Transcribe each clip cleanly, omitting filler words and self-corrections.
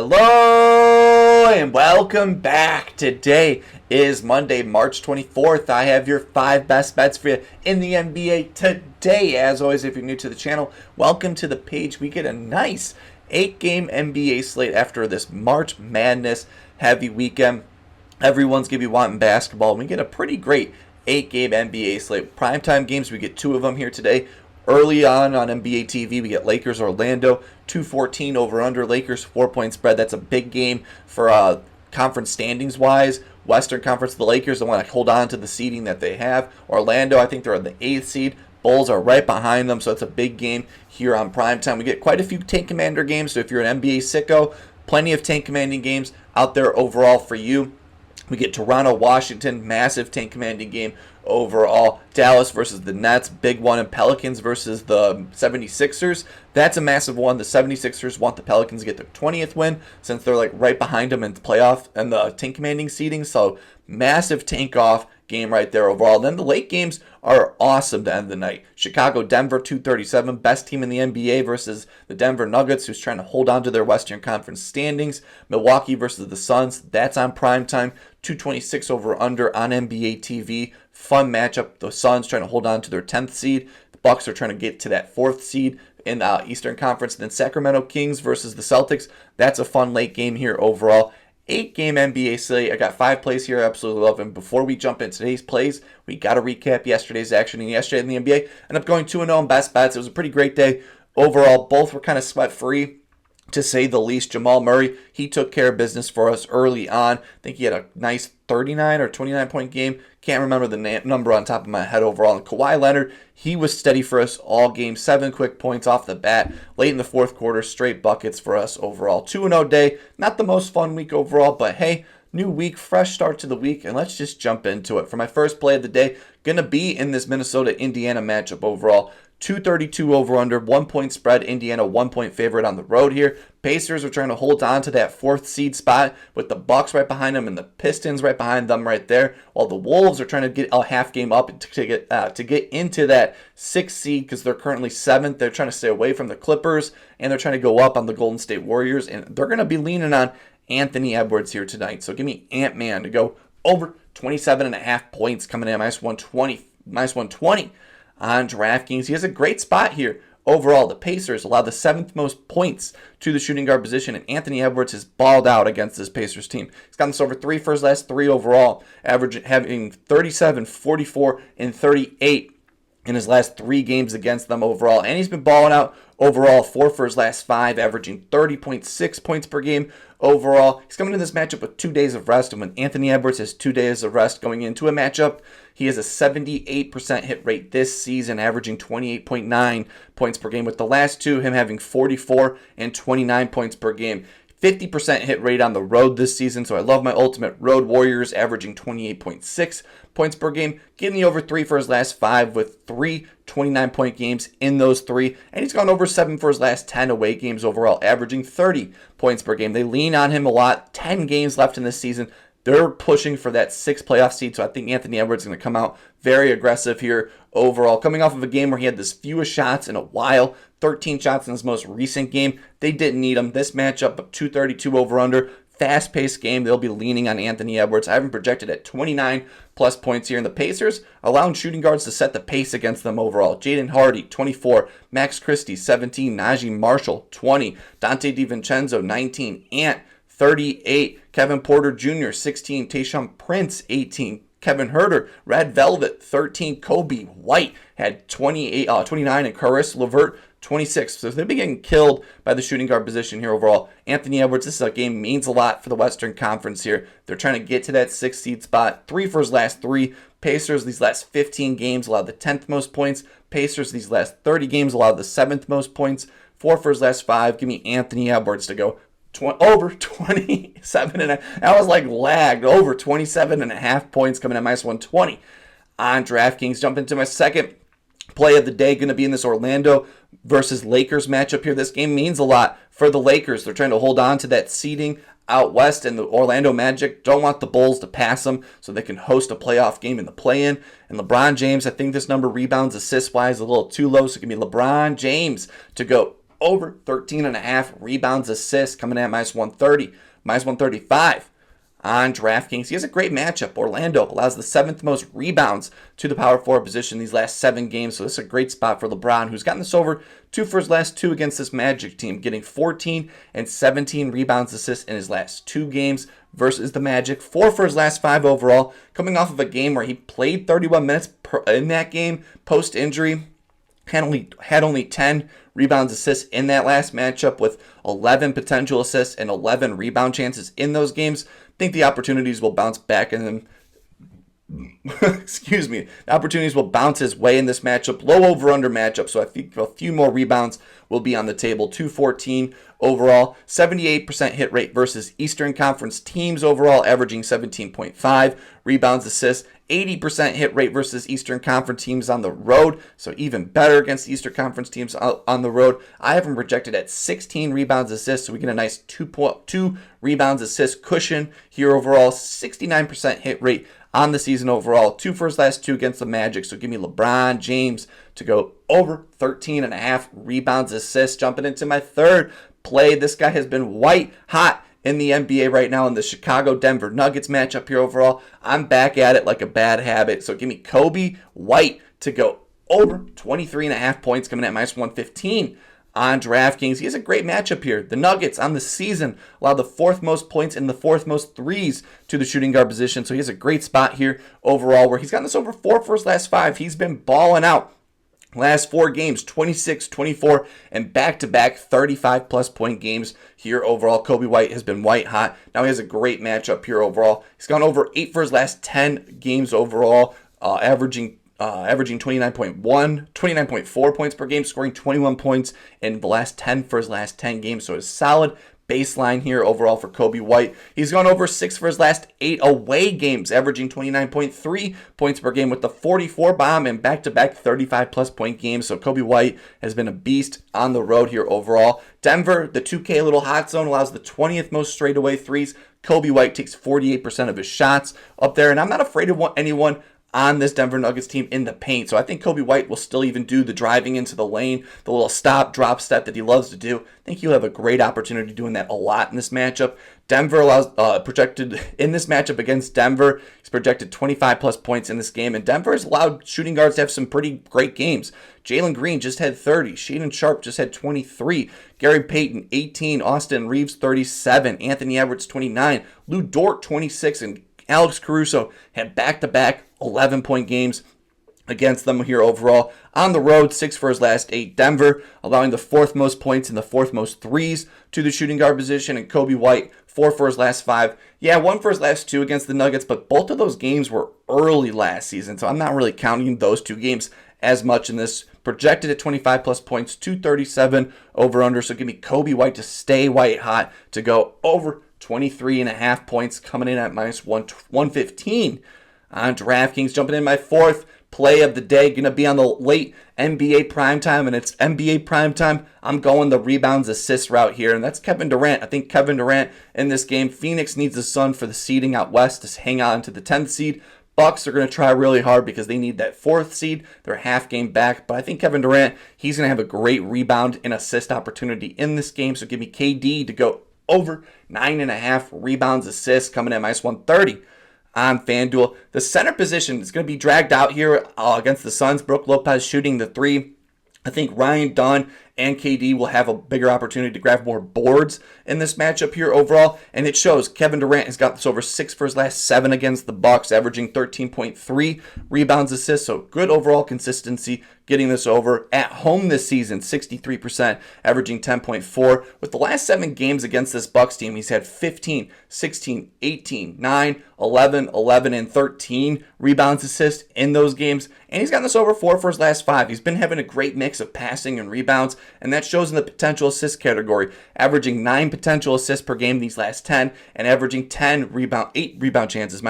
Hello and welcome back. Today is Monday, March 24th. I have your 5 best bets for you in the NBA today. As always, if you're new to the channel, welcome to the page. We get a nice 8-game NBA slate after this March Madness heavy weekend. Everyone's going to be wanting basketball. We get a pretty great 8-game NBA slate. Primetime games, we get 2 of them here today. Early on NBA TV, we get Lakers Orlando, 214 over under. Lakers 4-point spread. That's a big game for conference standings wise. Western Conference, the Lakers don't want to hold on to the seeding that they have. Orlando, I think they're on the 8th seed. Bulls are right behind them, so it's a big game here on primetime. We get quite a few tank commander games, so if you're an NBA sicko, plenty of tank commanding games out there overall for you. We get Toronto, Washington, massive tank commanding game overall. Dallas versus the Nets, big one. And Pelicans versus the 76ers. That's a massive one. The 76ers want the Pelicans to get their 20th win since they're like right behind them in the playoff and the tank commanding seeding. So massive tank off game right there overall. Then the late games are awesome to end the night. Chicago, Denver, 237, best team in the NBA versus the Denver Nuggets, who's trying to hold on to their Western Conference standings. Milwaukee versus the Suns, that's on primetime, 226 over under on NBA TV. Fun matchup. The Suns trying to hold on to their 10th seed. The Bucks are trying to get to that 4th seed in Eastern Conference. Then Sacramento Kings versus the Celtics. That's a fun late game here overall. 8-game NBA slate. I got 5 plays here I absolutely love them. Before we jump into today's plays, we got to recap yesterday's action. And yesterday in the NBA, ended up going 2-0 in best bets. It was a pretty great day overall. Both were kind of sweat-free, to say the least. Jamal Murray, he took care of business for us early on. I think he had a nice 39 or 29-point game. Can't remember the number on top of my head overall. And Kawhi Leonard, he was steady for us all game. 7 quick points off the bat. Late in the fourth quarter, straight buckets for us overall. 2-0 day. Not the most fun week overall, but hey, new week, fresh start to the week, and let's just jump into it. For my first play of the day, going to be in this Minnesota-Indiana matchup overall. 232 over under, 1-point spread. Indiana 1-point favorite on the road here. Pacers are trying to hold on to that 4th seed spot with the Bucks right behind them and the Pistons right behind them right there. While the Wolves are trying to get a half game up to get into that 6th seed because they're currently 7th. They're trying to stay away from the Clippers and they're trying to go up on the Golden State Warriors, and they're going to be leaning on Anthony Edwards here tonight. So give me Ant-Man to go over 27.5 points coming in at -120 on DraftKings. He has a great spot here. Overall, the Pacers allow the 7th most points to the shooting guard position, and Anthony Edwards has balled out against this Pacers team. He's gotten this over 3 for his last 3 overall, having 37, 44, and 38 in his last 3 games against them overall. And he's been balling out overall, 4 for his last 5, averaging 30.6 points per game overall. He's coming to this matchup with 2 days of rest, and when Anthony Edwards has 2 days of rest going into a matchup, he has a 78% hit rate this season, averaging 28.9 points per game, with the last 2, him having 44 and 29 points per game. 50% hit rate on the road this season, so I love my ultimate road Warriors, averaging 28.6 points per game, getting the over 3 for his last 5 with 3 29-point games in those 3, and he's gone over 7 for his last 10 away games overall, averaging 30 points per game. They lean on him a lot. 10 games left in this season. They're pushing for that 6th playoff seed, so I think Anthony Edwards is going to come out very aggressive here overall. Coming off of a game where he had his fewest shots in a while, 13 shots in his most recent game. They didn't need him. This matchup of 232 over under, fast-paced game. They'll be leaning on Anthony Edwards. I have him projected at 29 plus points here. And the Pacers allowing shooting guards to set the pace against them overall. Jaden Hardy, 24. Max Christie, 17. Najee Marshall, 20. Dante DiVincenzo, 19. Ant, 38. Kevin Porter Jr., 16. Tayshaun Prince, 18. Kevin Huerter, Red Velvet, 13. Coby White had 29. And Caris LeVert, 26. So they've been getting killed by the shooting guard position here overall. Anthony Edwards, this is a game means a lot for the Western Conference here. They're trying to get to that 6th seed spot. 3 for his last 3. Pacers, these last 15 games, allowed the 10th most points. Pacers, these last 30 games, allowed the 7th most points. 4 for his last 5. Give me Anthony Edwards to go over 27 and I was like lagged over 27.5 points coming at -120 on DraftKings. Jump into my second play of the day, going to be in this Orlando versus Lakers matchup here. This game means a lot for the Lakers. They're trying to hold on to that seeding out west, and the Orlando Magic don't want the Bulls to pass them so they can host a playoff game in the play-in. And LeBron James, I think this number rebounds assist-wise a little too low, so it can be LeBron James to go over 13.5 rebounds, assists, coming in at minus 130, minus 135. On DraftKings, he has a great matchup. Orlando allows the 7th most rebounds to the power forward position these last 7 games, so this is a great spot for LeBron, who's gotten this over 2 for his last 2 against this Magic team, getting 14 and 17 rebounds, assists in his last 2 games versus the Magic, 4 for his last 5 overall, coming off of a game where he played 31 minutes in that game post-injury, had only 10 rebounds, assists in that last matchup with 11 potential assists and 11 rebound chances in those games. I think the opportunities will bounce back in them. Excuse me. The opportunities will bounce his way in this matchup. Low over-under matchup, so I think a few more rebounds will be on the table. 214 overall. 78% hit rate versus Eastern Conference teams overall, averaging 17.5 rebounds, assists. 80% hit rate versus Eastern Conference teams on the road, so even better against Eastern Conference teams on the road. I have him projected at 16 rebounds, assists, so we get a nice 2 rebounds, assists cushion here overall. 69% hit rate on the season overall. 2 for his last 2 against the Magic, so give me LeBron James to go over 13.5 rebounds, assists. Jumping into my third play, this guy has been white hot in the NBA right now in the Chicago-Denver Nuggets matchup here overall. I'm back at it like a bad habit. So give me Coby White to go over 23.5 points, coming at minus 115 on DraftKings. He has a great matchup here. The Nuggets on the season allow the 4th most points and the 4th most threes to the shooting guard position. So he has a great spot here overall where he's gotten this over 4 for his last 5. He's been balling out. Last 4 games, 26, 24, and back-to-back 35-plus point games here overall. Coby White has been white hot. Now he has a great matchup here overall. He's gone over 8 for his last 10 games overall, averaging 29.4 points per game, scoring 21 points in the last 10 for his last 10 games. So it's solid baseline here overall for Coby White. He's gone over 6 for his last 8 away games, averaging 29.3 points per game with the 44 bomb and back-to-back 35-plus point games. So Coby White has been a beast on the road here overall. Denver, the 2K little hot zone, allows the 20th most straightaway threes. Coby White takes 48% of his shots up there, and I'm not afraid of anyone on this Denver Nuggets team in the paint. So I think Coby White will still even do the driving into the lane, the little stop, drop step that he loves to do. I think he'll have a great opportunity doing that a lot in this matchup. Denver allows projected in this matchup against Denver. He's projected 25-plus points in this game, and Denver has allowed shooting guards to have some pretty great games. Jalen Green just had 30. Shaedon Sharpe just had 23. Gary Payton, 18. Austin Reeves, 37. Anthony Edwards, 29. Lou Dort, 26. And Alex Caruso had back-to-back 11-point games against them here overall. On the road, 6 for his last 8. Denver, allowing the 4th most points and the 4th most threes to the shooting guard position. And Coby White, 4 for his last 5. Yeah, 1 for his last 2 against the Nuggets, but both of those games were early last season, so I'm not really counting those 2 games as much in this. Projected at 25-plus points, 237 over-under. So give me Coby White to stay white hot to go over 23.5 points, coming in at minus 115 on DraftKings. Jumping in my 4th play of the day, going to be on the late NBA primetime, and it's NBA primetime. I'm going the rebounds assist route here, and that's Kevin Durant. I think Kevin Durant in this game. Phoenix needs the Sun for the seeding out west to hang on to the 10th seed. Bucks are going to try really hard because they need that 4th seed. They're a half game back, but I think Kevin Durant, he's going to have a great rebound and assist opportunity in this game, so give me KD to go over 9.5 rebounds, assists, coming at minus 130 on FanDuel. The center position is going to be dragged out here against the Suns. Brook Lopez shooting the 3. I think Ryan Dunn and KD will have a bigger opportunity to grab more boards in this matchup here overall, and it shows. Kevin Durant has got this over 6 for his last 7 against the Bucks, averaging 13.3 rebounds, assists, so good overall consistency getting this over. At home this season, 63%, averaging 10.4. With the last 7 games against this Bucks team, he's had 15, 16, 18, 9, 11, 11, and 13 rebounds, assists in those games, and he's gotten this over 4 for his last 5. He's been having a great mix of passing and rebounds, and that shows in the potential assist category, averaging 9 potential assists per game these last 10, and averaging 8 rebound chances,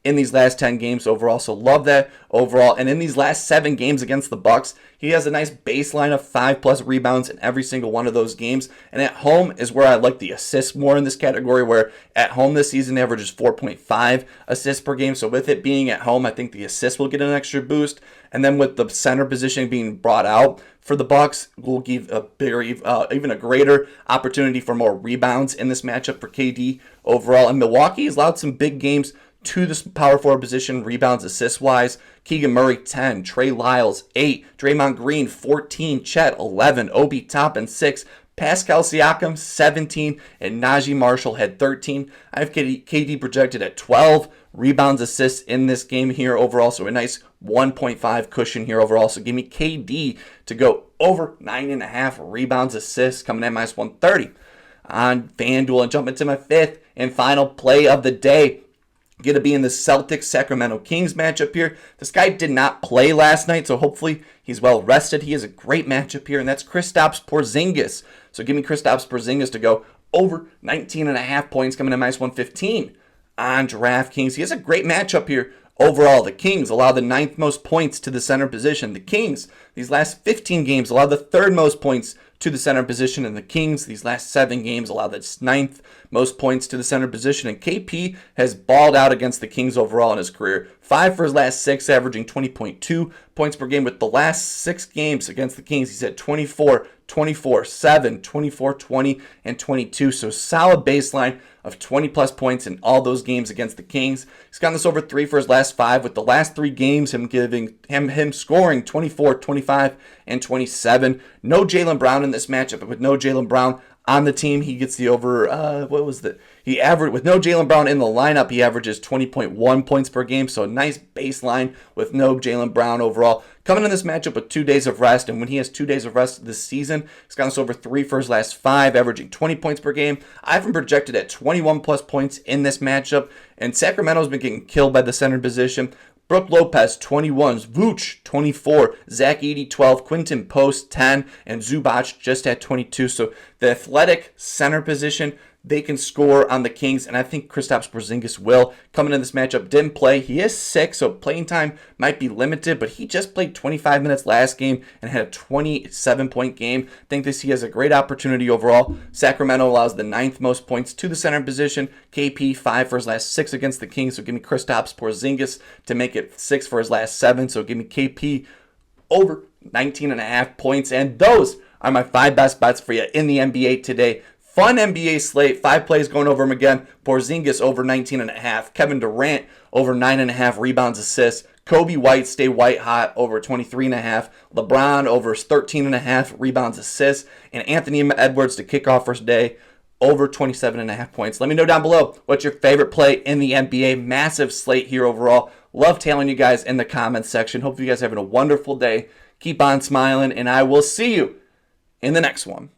in these last 10 games overall. So love that overall. And in these last 7 games against the Bucks, he has a nice baseline of 5+ rebounds in every single one of those games. And at home is where I like the assists more in this category, where at home this season averages 4.5 assists per game. So with it being at home, I think the assists will get an extra boost. And then with the center position being brought out for the Bucks will give a bigger, even a greater opportunity for more rebounds in this matchup for KD overall. And Milwaukee has allowed some big games to this power forward position, rebounds, assists-wise. Keegan Murray, 10. Trey Lyles, 8. Draymond Green, 14. Chet, 11. Obi Toppin, 6. Pascal Siakam, 17. And Najee Marshall had 13. I have KD projected at 12 rebounds, assists in this game here overall. So a nice 1.5 cushion here overall. So give me KD to go over 9.5 rebounds, assists, coming at minus 130 on FanDuel. And jump into my fifth and final play of the day. Going to be in the Celtics-Sacramento Kings matchup here. This guy did not play last night, so hopefully he's well rested. He has a great matchup here, and that's Kristaps Porzingis. So give me Kristaps Porzingis to go over 19.5 points, coming in minus 115 on DraftKings. He has a great matchup here. Overall, the Kings allow the 9th most points to the center position. The Kings, these last 15 games, allow the 3rd most points to the center position. And the Kings, these last 7 games, allow the 9th most points to the center position. And KP has balled out against the Kings overall in his career. 5 for his last 6, averaging 20.2 points per game. With the last 6 games against the Kings, he's had 24, 24, 7, 24, 20, and 22. So solid baseline of 20-plus points in all those games against the Kings. He's gotten this over 3 for his last 5, with the last 3 games him scoring 24, 25, and 27. No Jaylen Brown in this matchup, but with no Jaylen Brown on the team, he gets the over, with no Jaylen Brown in the lineup, he averages 20.1 points per game, so a nice baseline with no Jaylen Brown overall. Coming in this matchup with 2 days of rest, and when he has 2 days of rest this season, he's gotten us over 3 for his last 5, averaging 20 points per game. I have him projected at 21-plus points in this matchup, and Sacramento's been getting killed by the center position. Brook Lopez, 21, Vooch, 24, Zach Edey, 12, Quinton Post, 10, and Zubac just at 22. So the athletic center position, they can score on the Kings, and I think Kristaps Porzingis will. Coming in this matchup, didn't play. He is sick, so playing time might be limited, but he just played 25 minutes last game and had a 27-point game. I think he has a great opportunity overall. Sacramento allows the 9th most points to the center position. KP, 5 for his last 6 against the Kings, so give me Kristaps Porzingis to make it 6 for his last 7. So give me KP over 19.5 points, and those are my 5 best bets for you in the NBA today. Fun NBA slate. 5 plays going over him again. Porzingis over 19.5. Kevin Durant over 9.5 rebounds, assists. Coby White stay white hot over 23.5. LeBron over 13.5 rebounds, assists. And Anthony Edwards to kick off first day over 27.5 points. Let me know down below what's your favorite play in the NBA. Massive slate here overall. Love tailing you guys in the comments section. Hope you guys are having a wonderful day. Keep on smiling, and I will see you in the next one.